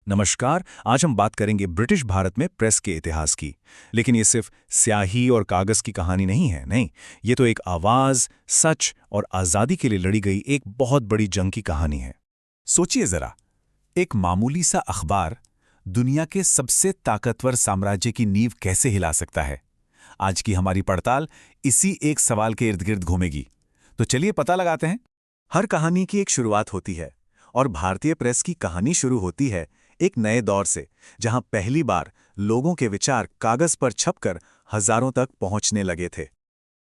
नमस्कार। आज हम बात करेंगे ब्रिटिश भारत में प्रेस के इतिहास की। लेकिन ये सिर्फ स्याही और कागज की कहानी नहीं है। नहीं, ये तो एक आवाज, सच और आज़ादी के लिए लड़ी गई एक बहुत बड़ी जंग की कहानी है। सोचिए जरा, एक मामूली सा अखबार दुनिया के सबसे ताकतवर साम्राज्य की नींव कैसे हिला सकता है। आज की हमारी पड़ताल इसी एक सवाल के इर्द गिर्द घूमेगी। तो चलिए पता लगाते हैं। हर कहानी की एक शुरुआत होती है, और भारतीय प्रेस की कहानी शुरू होती है एक नए दौर से, जहां पहली बार लोगों के विचार कागज पर छपकर हजारों तक पहुंचने लगे थे।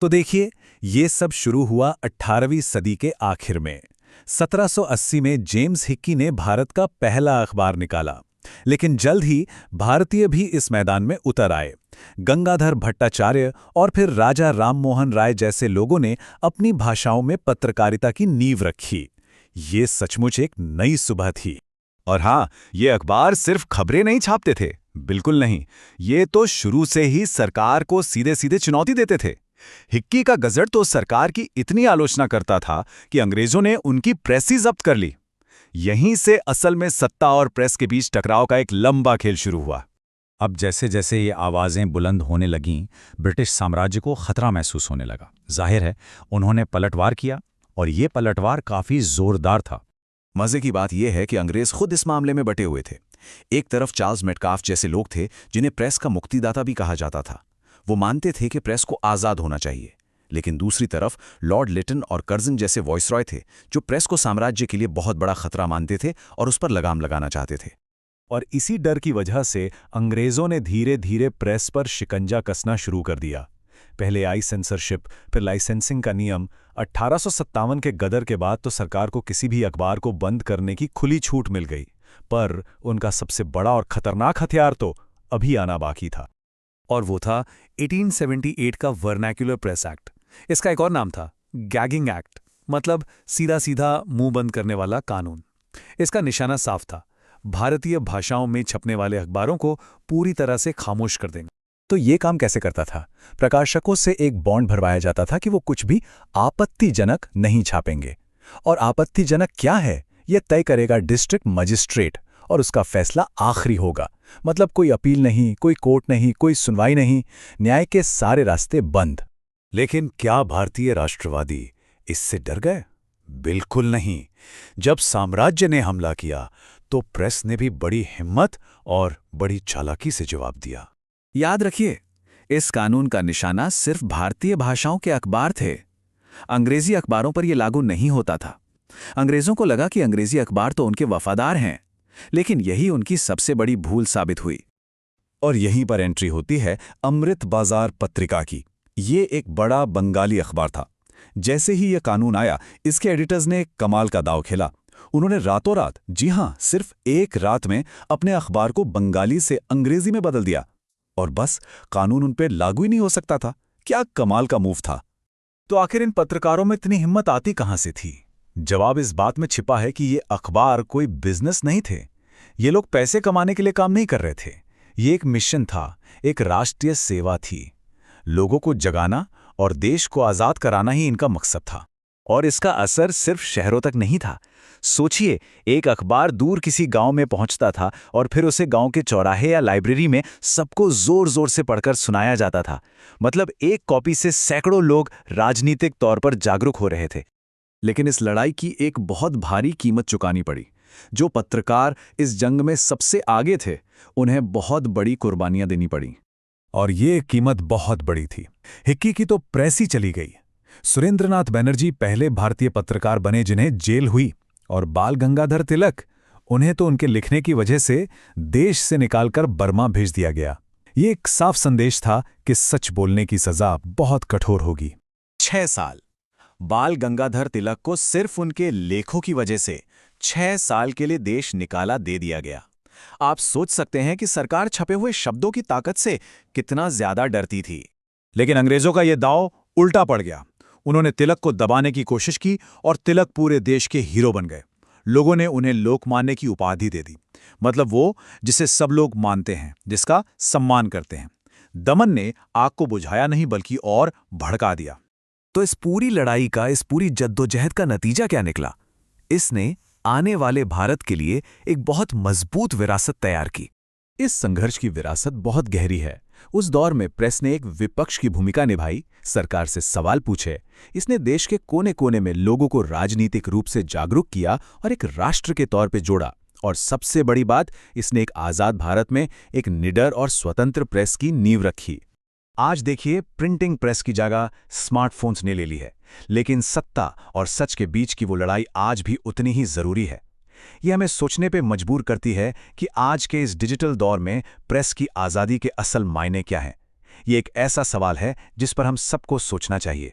तो देखिए, ये सब शुरू हुआ 18वीं सदी के आखिर में। 1780 में जेम्स हिक्की ने भारत का पहला अखबार निकाला। लेकिन जल्द ही भारतीय भी इस मैदान में उतर आए। गंगाधर भट्टाचार्य और फिर राजा राममोहन राय जैसे लोगों ने अपनी भाषाओं में पत्रकारिता की नींव रखी। ये सचमुच एक नई सुबह थी। और हाँ, ये अखबार सिर्फ खबरें नहीं छापते थे, बिल्कुल नहीं। ये तो शुरू से ही सरकार को सीधे सीधे चुनौती देते थे। हिक्की का गजट तो सरकार की इतनी आलोचना करता था कि अंग्रेजों ने उनकी प्रेस ही जब्त कर ली। यहीं से असल में सत्ता और प्रेस के बीच टकराव का एक लंबा खेल शुरू हुआ। अब जैसे जैसे ये आवाज़ें बुलंद होने लगीं, ब्रिटिश साम्राज्य को खतरा महसूस होने लगा। जाहिर है, उन्होंने पलटवार किया, और ये पलटवार काफ़ी जोरदार था। मजे की बात यह है कि अंग्रेज खुद इस मामले में बटे हुए थे। एक तरफ चार्ल्स मेटकाफ जैसे लोग थे, जिन्हें प्रेस का मुक्तिदाता भी कहा जाता था। वो मानते थे कि प्रेस को आज़ाद होना चाहिए। लेकिन दूसरी तरफ लॉर्ड लिटन और कर्जन जैसे वॉइसरॉय थे, जो प्रेस को साम्राज्य के लिए बहुत बड़ा खतरा मानते थे और उस पर लगाम लगाना चाहते थे। और इसी डर की वजह से अंग्रेजों ने धीरे धीरे प्रेस पर शिकंजा कसना शुरू कर दिया। पहले आई सेंसरशिप, फिर लाइसेंसिंग का नियम। 1857 के गदर के बाद तो सरकार को किसी भी अखबार को बंद करने की खुली छूट मिल गई। पर उनका सबसे बड़ा और खतरनाक हथियार तो अभी आना बाकी था। और वो था 1878 का वर्नैक्युलर प्रेस एक्ट। इसका एक और नाम था गैगिंग एक्ट, मतलब सीधा सीधा मुंह बंद करने वाला कानून। इसका निशाना साफ था, भारतीय भाषाओं में छपने वाले अखबारों को पूरी तरह से खामोश कर देंगे। तो ये काम कैसे करता था? प्रकाशकों से एक बॉन्ड भरवाया जाता था कि वो कुछ भी आपत्तिजनक नहीं छापेंगे। और आपत्तिजनक क्या है, यह तय करेगा डिस्ट्रिक्ट मजिस्ट्रेट, और उसका फैसला आखिरी होगा। मतलब कोई अपील नहीं, कोई कोर्ट नहीं, कोई सुनवाई नहीं, न्याय के सारे रास्ते बंद। लेकिन क्या भारतीय राष्ट्रवादी इससे डर गए? बिल्कुल नहीं। जब साम्राज्य ने हमला किया, तो प्रेस ने भी बड़ी हिम्मत और बड़ी चालाकी से जवाब दिया। याद रखिए, इस कानून का निशाना सिर्फ भारतीय भाषाओं के अखबार थे। अंग्रेजी अखबारों पर यह लागू नहीं होता था। अंग्रेजों को लगा कि अंग्रेजी अखबार तो उनके वफादार हैं, लेकिन यही उनकी सबसे बड़ी भूल साबित हुई। और यहीं पर एंट्री होती है अमृत बाजार पत्रिका की। ये एक बड़ा बंगाली अखबार था। जैसे ही यह कानून आया, इसके एडिटर्स ने कमाल का दांव खेला। उन्होंने रातों रात, जी हां, सिर्फ एक रात में अपने अखबार को बंगाली से अंग्रेजी में बदल दिया। और बस, कानून उन पे लागू ही नहीं हो सकता था। क्या कमाल का मूव था। तो आखिर इन पत्रकारों में इतनी हिम्मत आती कहां से थी? जवाब इस बात में छिपा है कि ये अखबार कोई बिजनेस नहीं थे। ये लोग पैसे कमाने के लिए काम नहीं कर रहे थे। ये एक मिशन था, एक राष्ट्रीय सेवा थी। लोगों को जगाना और देश को आज़ाद कराना ही इनका मकसद था। और इसका असर सिर्फ शहरों तक नहीं था। सोचिए, एक अखबार दूर किसी गांव में पहुंचता था और फिर उसे गांव के चौराहे या लाइब्रेरी में सबको जोर जोर से पढ़कर सुनाया जाता था। मतलब एक कॉपी से सैकड़ों लोग राजनीतिक तौर पर जागरूक हो रहे थे। लेकिन इस लड़ाई की एक बहुत भारी कीमत चुकानी पड़ी। जो पत्रकार इस जंग में सबसे आगे थे, उन्हें बहुत बड़ी कुर्बानियां देनी पड़ी। और ये कीमत बहुत बड़ी थी। हिक्की की तो प्रेस ही चली गई। सुरेंद्रनाथ बनर्जी पहले भारतीय पत्रकार बने जिन्हें जेल हुई। और बाल गंगाधर तिलक, उन्हें तो उनके लिखने की वजह से देश से निकालकर बर्मा भेज दिया गया। ये एक साफ संदेश था कि सच बोलने की सजा बहुत कठोर होगी। 6 साल बाल गंगाधर तिलक को सिर्फ उनके लेखों की वजह से 6 साल के लिए देश निकाला दे दिया गया। आप सोच सकते हैं कि सरकार छपे हुए शब्दों की ताकत से कितना ज्यादा डरती थी। लेकिन अंग्रेजों का यह दांव उल्टा पड़ गया। उन्होंने तिलक को दबाने की कोशिश की और तिलक पूरे देश के हीरो बन गए। लोगों ने उन्हें लोकमान्य की उपाधि दे दी, मतलब वो जिसे सब लोग मानते हैं, जिसका सम्मान करते हैं। दमन ने आग को बुझाया नहीं, बल्कि और भड़का दिया। तो इस पूरी लड़ाई का, इस पूरी जद्दोजहद का नतीजा क्या निकला? इसने आने वाले भारत के लिए एक बहुत मजबूत विरासत तैयार की। इस संघर्ष की विरासत बहुत गहरी है। उस दौर में प्रेस ने एक विपक्ष की भूमिका निभाई, सरकार से सवाल पूछे। इसने देश के कोने-कोने में लोगों को राजनीतिक रूप से जागरूक किया और एक राष्ट्र के तौर पे जोड़ा। और सबसे बड़ी बात, इसने एक आज़ाद भारत में एक निडर और स्वतंत्र प्रेस की नींव रखी। आज देखिए, प्रिंटिंग प्रेस की जगह स्मार्टफोन्स ने ले ली है, लेकिन सत्ता और सच के बीच की वो लड़ाई आज भी उतनी ही जरूरी है। यह हमें सोचने पे मजबूर करती है कि आज के इस डिजिटल दौर में प्रेस की आज़ादी के असल मायने क्या हैं। ये एक ऐसा सवाल है जिस पर हम सबको सोचना चाहिए।